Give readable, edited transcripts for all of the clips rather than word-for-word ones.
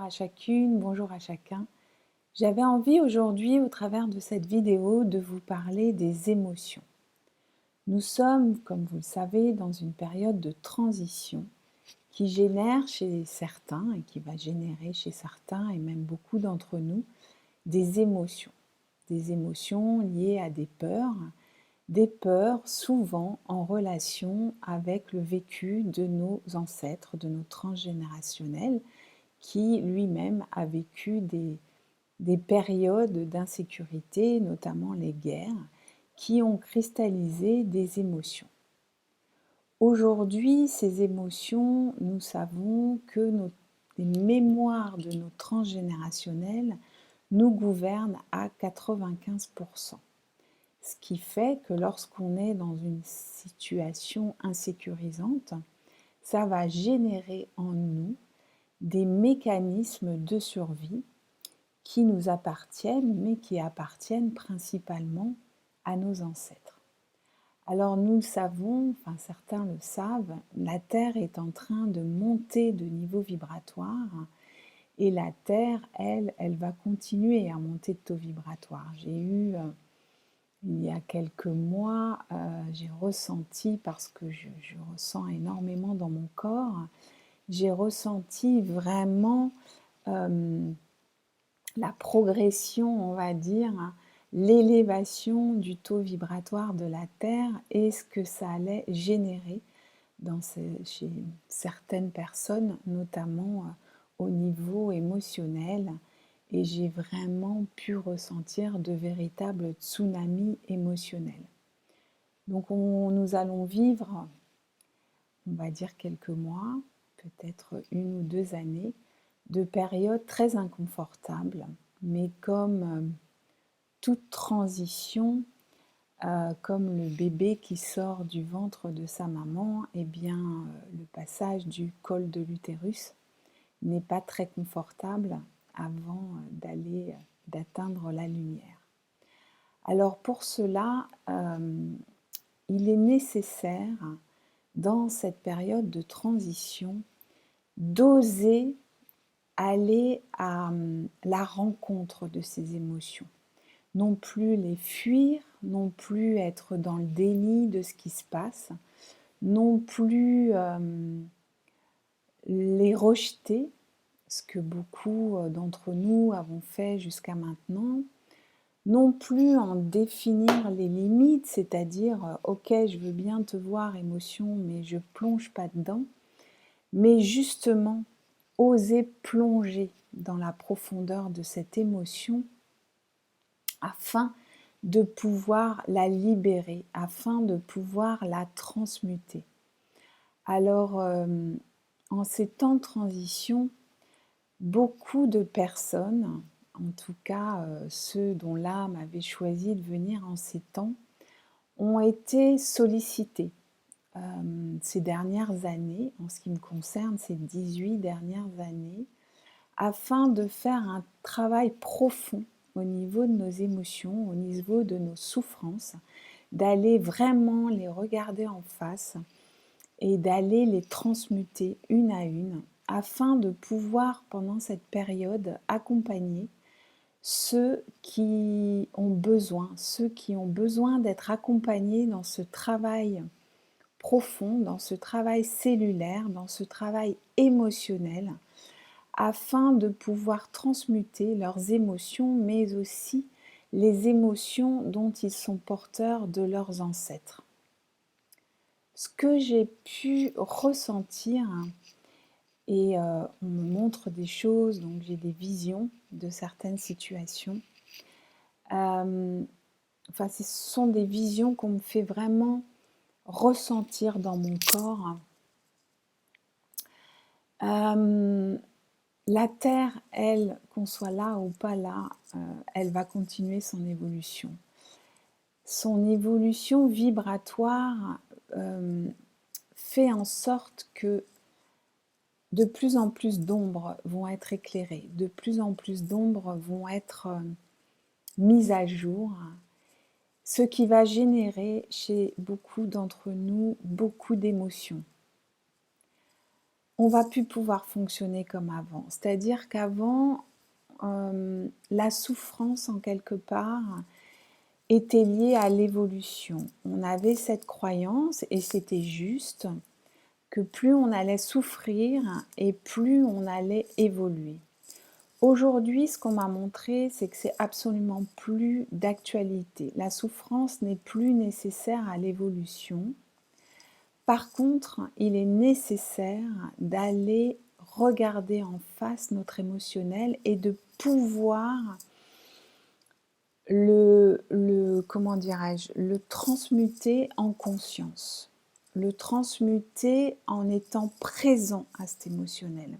à chacune, bonjour à chacun. J'avais envie aujourd'hui, au travers de cette vidéo, de vous parler des émotions. Nous sommes, comme vous le savez, dans une période de transition qui génère chez certains et qui va générer chez certains et même beaucoup d'entre nous des émotions. Des émotions liées à des peurs souvent en relation avec le vécu de nos ancêtres, de nos transgénérationnels, qui lui-même a vécu des périodes d'insécurité, notamment les guerres, qui ont cristallisé des émotions. Aujourd'hui, ces émotions, nous savons que les mémoires de nos transgénérationnels nous gouvernent à 95%. Ce qui fait que lorsqu'on est dans une situation insécurisante, ça va générer en nous des mécanismes de survie qui nous appartiennent, mais qui appartiennent principalement à nos ancêtres. Alors nous le savons, enfin certains le savent, la Terre est en train de monter de niveau vibratoire et la Terre, elle va continuer à monter de taux vibratoire. J'ai eu, il y a quelques mois, j'ai ressenti, parce que je ressens énormément dans mon corps, j'ai ressenti vraiment la progression, on va dire, l'élévation du taux vibratoire de la Terre et ce que ça allait générer chez certaines personnes, notamment au niveau émotionnel. Et j'ai vraiment pu ressentir de véritables tsunamis émotionnels. Donc nous allons vivre, on va dire quelques mois, peut-être 1 ou 2 années, de périodes très inconfortables, mais comme toute transition, comme le bébé qui sort du ventre de sa maman, eh bien, le passage du col de l'utérus n'est pas très confortable avant d'atteindre la lumière. Alors pour cela, il est nécessaire, dans cette période de transition, d'oser aller à la rencontre de ces émotions. Non plus les fuir, non plus être dans le déni de ce qui se passe, non plus les rejeter, ce que beaucoup d'entre nous avons fait jusqu'à maintenant, non plus en définir les limites, c'est-à-dire ok, je veux bien te voir émotion, mais je plonge pas dedans, mais justement oser plonger dans la profondeur de cette émotion afin de pouvoir la libérer, afin de pouvoir la transmuter. Alors, en ces temps de transition, beaucoup de personnes, en tout cas ceux dont l'âme avait choisi de venir en ces temps, ont été sollicités ces dernières années, en ce qui me concerne, ces 18 dernières années, afin de faire un travail profond au niveau de nos émotions, au niveau de nos souffrances, d'aller vraiment les regarder en face et d'aller les transmuter une à une, afin de pouvoir, pendant cette période, accompagner ceux qui ont besoin d'être accompagnés dans ce travail profond, dans ce travail cellulaire, dans ce travail émotionnel, afin de pouvoir transmuter leurs émotions, mais aussi les émotions dont ils sont porteurs de leurs ancêtres. Ce que j'ai pu ressentir, et on me montre des choses, donc j'ai des visions de certaines situations. Ce sont des visions qu'on me fait vraiment ressentir dans mon corps. La Terre, elle, qu'on soit là ou pas là, elle va continuer son évolution. Son évolution vibratoire fait en sorte que de plus en plus d'ombres vont être éclairées, de plus en plus d'ombres vont être mises à jour, ce qui va générer chez beaucoup d'entre nous beaucoup d'émotions. on va plus pouvoir fonctionner comme avant. C'est-à-dire qu'avant, la souffrance en quelque part était liée à l'évolution. On avait cette croyance, et c'était juste, que plus on allait souffrir et plus on allait évoluer. Aujourd'hui, ce qu'on m'a montré, c'est que c'est absolument plus d'actualité. La souffrance n'est plus nécessaire à l'évolution. Par contre, il est nécessaire d'aller regarder en face notre émotionnel et de pouvoir comment dirais-je, le transmuter en conscience, le transmuter en étant présent à cet émotionnel.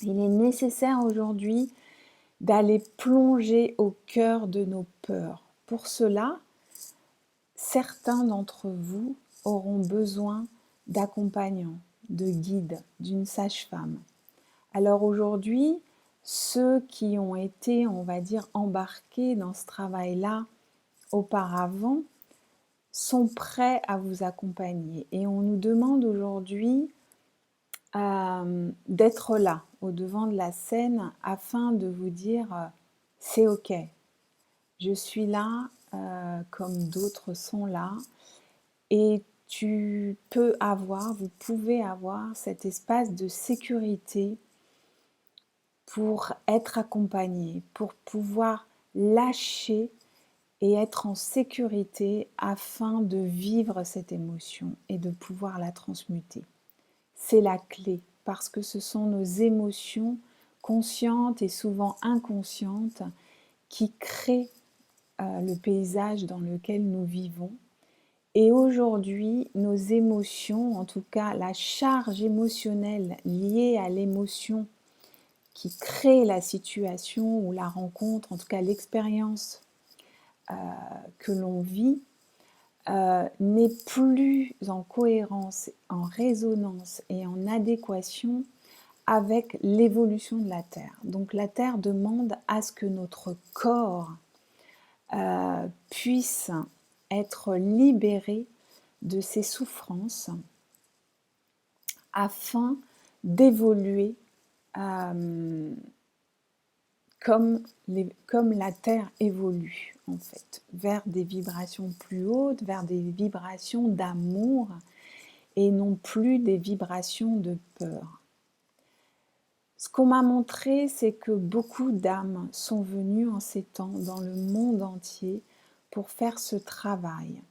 Il est nécessaire aujourd'hui d'aller plonger au cœur de nos peurs. Pour cela, certains d'entre vous auront besoin d'accompagnants, de guides, d'une sage-femme. Alors aujourd'hui, ceux qui ont été, on va dire, embarqués dans ce travail-là auparavant sont prêts à vous accompagner. Et on nous demande aujourd'hui d'être là, au devant de la scène, afin de vous dire c'est ok, je suis là comme d'autres sont là, et vous pouvez avoir cet espace de sécurité pour être accompagné, pour pouvoir lâcher et être en sécurité afin de vivre cette émotion et de pouvoir la transmuter. C'est la clé, parce que ce sont nos émotions conscientes et souvent inconscientes qui créent le paysage dans lequel nous vivons. Et aujourd'hui, nos émotions, en tout cas la charge émotionnelle liée à l'émotion qui crée la situation ou la rencontre, en tout cas l'expérience que l'on vit, n'est plus en cohérence, en résonance et en adéquation avec l'évolution de la Terre. Donc la Terre demande à ce que notre corps puisse être libéré de ses souffrances afin d'évoluer comme la Terre évolue en fait, vers des vibrations plus hautes, vers des vibrations d'amour et non plus des vibrations de peur. Ce qu'on m'a montré, c'est que beaucoup d'âmes sont venues en ces temps dans le monde entier pour faire ce travail,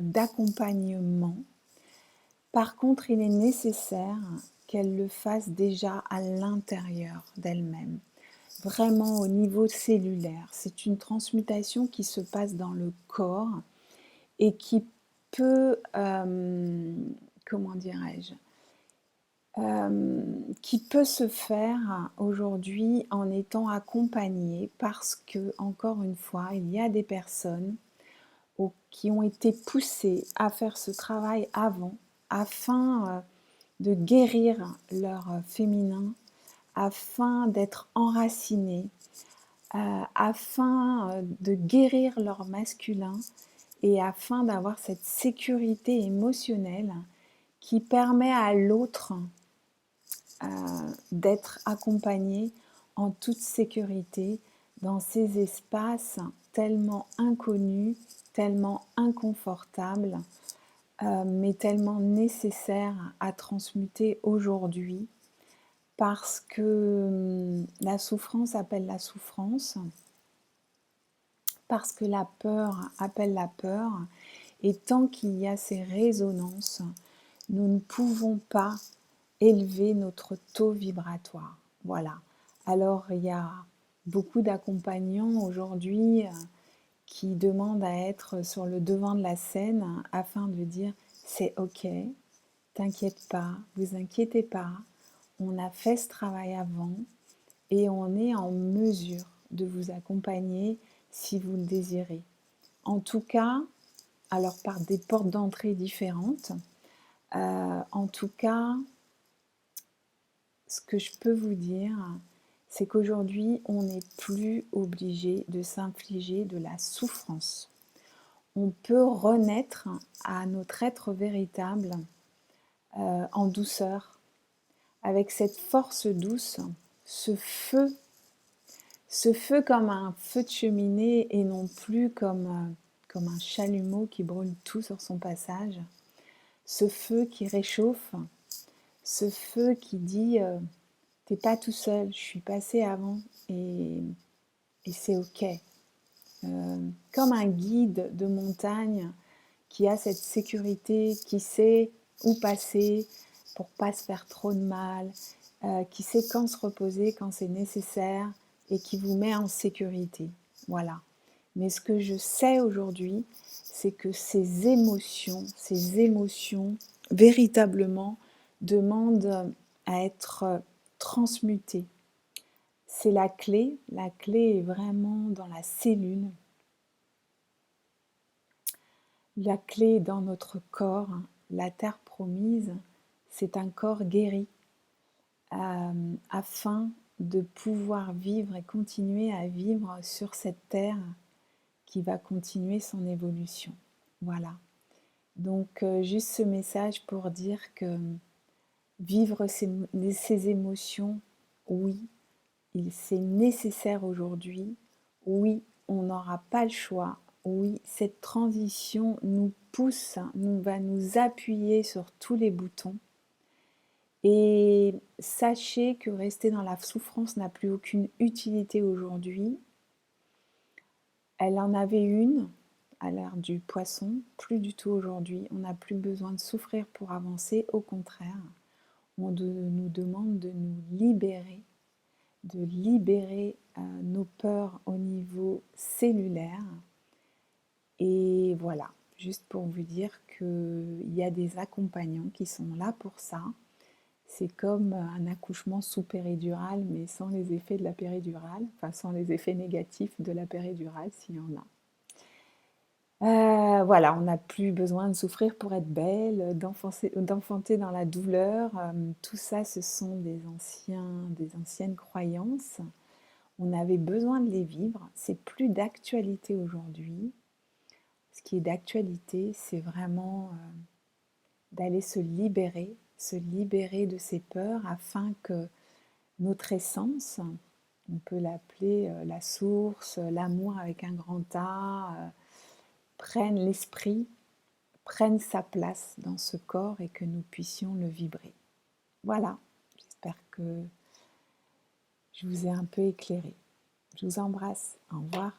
d'accompagnement. Par contre, il est nécessaire qu'elles le fassent déjà à l'intérieur d'elles-mêmes, vraiment au niveau cellulaire. C'est une transmutation qui se passe dans le corps et qui peut, comment dirais-je, qui peut se faire aujourd'hui en étant accompagnée, parce que, encore une fois, il y a des personnes qui ont été poussées à faire ce travail avant, afin de guérir leur féminin, afin d'être enracinées, afin de guérir leur masculin et afin d'avoir cette sécurité émotionnelle qui permet à l'autre d'être accompagné en toute sécurité dans ces espaces tellement inconnus, tellement inconfortables, mais tellement nécessaires à transmuter aujourd'hui, parce que la souffrance appelle la souffrance, parce que la peur appelle la peur, et tant qu'il y a ces résonances, nous ne pouvons pas élever notre taux vibratoire. Voilà. Alors, il y a beaucoup d'accompagnants aujourd'hui qui demandent à être sur le devant de la scène afin de dire c'est ok, t'inquiète pas, vous inquiétez pas, on a fait ce travail avant et on est en mesure de vous accompagner si vous le désirez. En tout cas, alors par des portes d'entrée différentes, en tout cas, ce que je peux vous dire, c'est qu'aujourd'hui, on n'est plus obligé de s'infliger de la souffrance. On peut renaître à notre être véritable en douceur, avec cette force douce, ce feu comme un feu de cheminée et non plus comme un chalumeau qui brûle tout sur son passage. Ce feu qui réchauffe, ce feu qui dit t'es pas tout seul, je suis passé avant et c'est ok. Comme un guide de montagne qui a cette sécurité, qui sait où passer pour pas se faire trop de mal, qui sait quand se reposer, quand c'est nécessaire et qui vous met en sécurité. Voilà. Mais ce que je sais aujourd'hui, c'est que ces émotions véritablement demandent à être transmutées. C'est la clé est vraiment dans la cellule. La clé est dans notre corps. La terre promise, c'est un corps guéri afin de pouvoir vivre et continuer à vivre sur cette terre qui va continuer son évolution. Voilà. Donc juste ce message pour dire que vivre ces émotions, oui, c'est nécessaire aujourd'hui, oui, on n'aura pas le choix, oui, cette transition nous pousse, va nous appuyer sur tous les boutons. Et sachez que rester dans la souffrance n'a plus aucune utilité aujourd'hui. Elle en avait une à l'ère du poisson, plus du tout aujourd'hui. On n'a plus besoin de souffrir pour avancer, au contraire. On nous demande de nous libérer, nos peurs au niveau cellulaire. Et voilà, juste pour vous dire qu'il y a des accompagnants qui sont là pour ça. C'est comme un accouchement sous péridurale, mais sans les effets de la péridurale, enfin sans les effets négatifs de la péridurale, s'il y en a. Voilà, on n'a plus besoin de souffrir pour être belle, d'enfanter dans la douleur. Tout ça, ce sont des anciennes croyances. On avait besoin de les vivre. C'est plus d'actualité aujourd'hui. Ce qui est d'actualité, c'est vraiment d'aller se libérer de ces peurs afin que notre essence, on peut l'appeler la source, l'amour avec un grand A, prenne sa place dans ce corps et que nous puissions le vibrer. Voilà, j'espère que je vous ai un peu éclairé. Je vous embrasse. Au revoir.